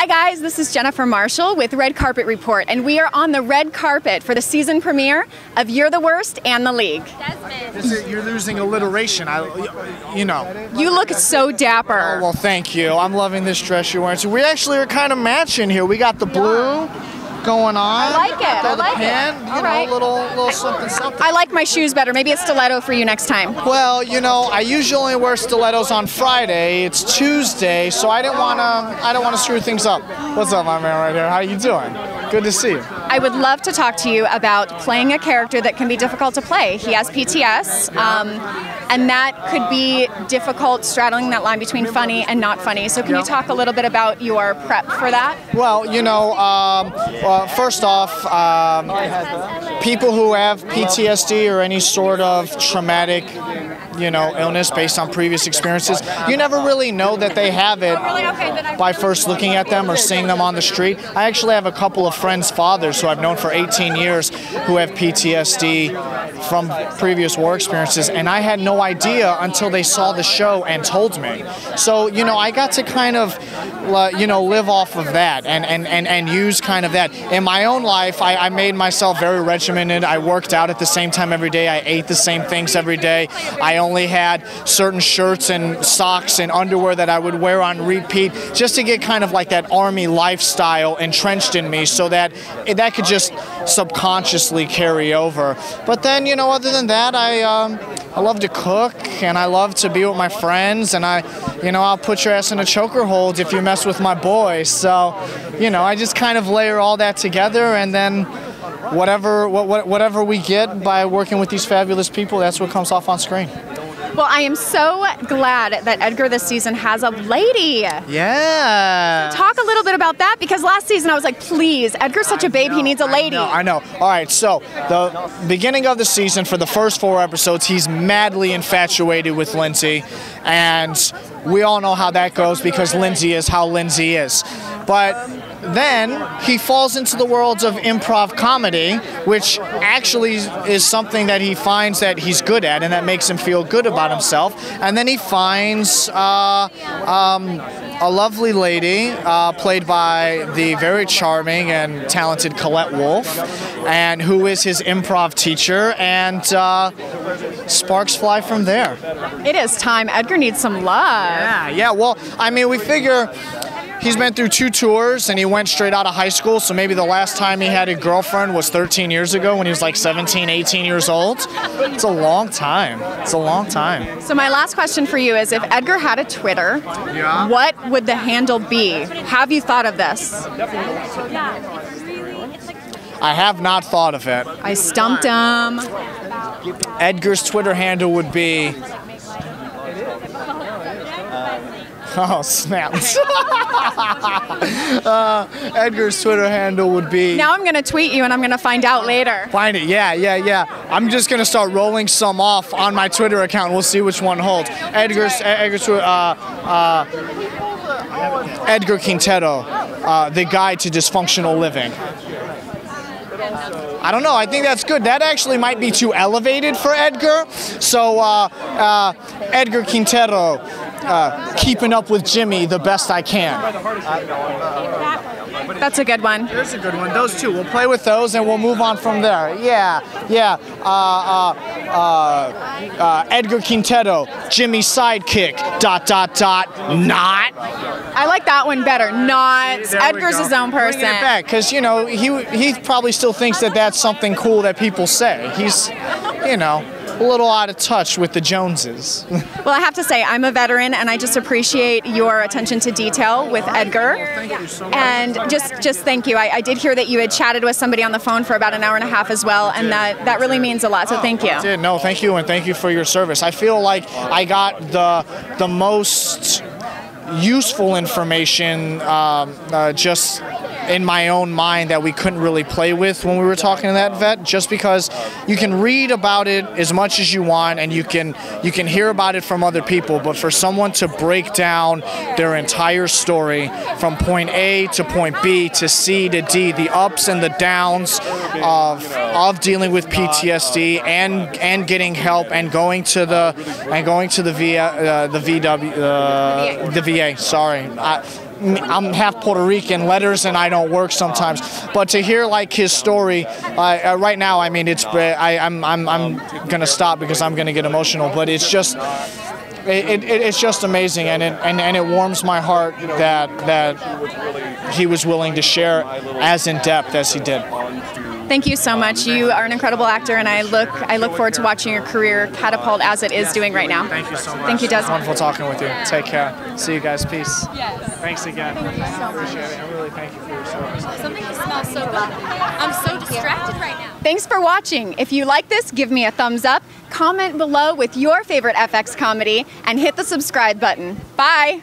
Hi guys, this is Jennifer Marshall with Red Carpet Report, and we are on the red carpet for the season premiere of You're the Worst and The League. Desmin. You're losing alliteration, you know. You look so dapper. Oh, well, thank you. I'm loving this dress you're wearing. So we actually are kind of matching here. We got the blue going on. I like it. I like it. You know, little something, something. I like my shoes better. Maybe a stiletto for you next time. Well, you know, I usually only wear stilettos on Friday. It's Tuesday, so I don't want to screw things up. What's up, my man, right here? How you doing? Good to see you. I would love to talk to you about playing a character that can be difficult to play. He has PTS, and that could be difficult, straddling that line between funny and not funny. So can you talk a little bit about your prep for that? Well, you know, first off, people who have PTSD or any sort of traumatic, you know, illness based on previous experiences, you never really know that they have it by first looking at them or seeing them on the street. I actually have a couple of friends' fathers who I've known for 18 years who have PTSD from previous war experiences, and I had no idea until they saw the show and told me. So, you know, I got to kind of, you know, live off of that and use kind of that. In my own life, I made myself very regimented. I worked out at the same time every day. I ate the same things every day. I only had certain shirts and socks and underwear that I would wear on repeat just to get kind of like that army lifestyle entrenched in me so that that could just subconsciously carry over. But then, you know, other than that, I love to cook and I love to be with my friends, and I'll put your ass in a choker hold if you mess with my boys. So, you know, I just kind of layer all that together, and then whatever we get by working with these fabulous people, that's what comes off on screen. Well, I am so glad that Edgar this season has a lady. Yeah. So talk a little bit about that, because last season I was like, please, Edgar's such a babe, he needs a lady. I know. All right, so the beginning of the season, for the first 4 episodes, he's madly infatuated with Lindsay, and we all know how that goes because Lindsay is how Lindsay is. But then he falls into the worlds of improv comedy, which actually is something that he finds that he's good at and that makes him feel good about himself. And then he finds a lovely lady played by the very charming and talented Colette Wolfe, and who is his improv teacher, and sparks fly from there. It is time. Edgar needs some love. Yeah. Well, I mean, we figure he's been through 2 tours, and he went straight out of high school, so maybe the last time he had a girlfriend was 13 years ago when he was like 17, 18 years old. It's a long time. It's a long time. So my last question for you is, if Edgar had a Twitter, what would the handle be? Have you thought of this? I have not thought of it. I stumped him. Edgar's Twitter handle would be... Oh, snap. Edgar's Twitter handle would be... Now I'm going to tweet you and I'm going to find out later. Find it, yeah. I'm just going to start rolling some off on my Twitter account. We'll see which one holds. Edgar Quintero, the guide to dysfunctional living. I don't know. I think that's good. That actually might be too elevated for Edgar. So, Edgar Quintero, keeping up with Jimmy the best I can. That's a good one. There's a good one. Those two. We'll play with those and we'll move on from there. Yeah. Edgar Quintero, Jimmy's sidekick, ... not. I like that one better. Not. Edgar's his own person. Bringing it back, because, you know, he probably still thinks that that's something cool that people say. He's, you know, a little out of touch with the Joneses. Well, I have to say, I'm a veteran, and I just appreciate your attention to detail with Edgar. Thank you so much. And just thank you. I did hear that you had chatted with somebody on the phone for about an hour and a half as well, and that really means a lot, so thank you. I did. No, thank you, and thank you for your service. I feel like I got the most useful information just in my own mind that we couldn't really play with when we were talking to that vet, just because you can read about it as much as you want and you can hear about it from other people, but for someone to break down their entire story from point A to point B to C to D, the ups and the downs of dealing with PTSD and getting help and going to the VA. Sorry. I'm half Puerto Rican, letters and I don't work sometimes. But to hear like his story right now, I mean, I'm gonna stop because I'm gonna get emotional. But it's just. It's just amazing, and it warms my heart that he was willing to share as in depth as he did. Thank you so much. You are an incredible actor, and I look forward to watching your career catapult as it is doing right now. Thank you so much. Thank you, Desmin. Wonderful talking with you. Take care. See you guys. Peace. Yes. Thanks again. Thank you so much. Appreciate it. I really thank you for your service. Something that smells so good. I'm so distracted right now. Thanks for watching. If you like this, give me a thumbs up, comment below with your favorite FX comedy, and hit the subscribe button. Bye.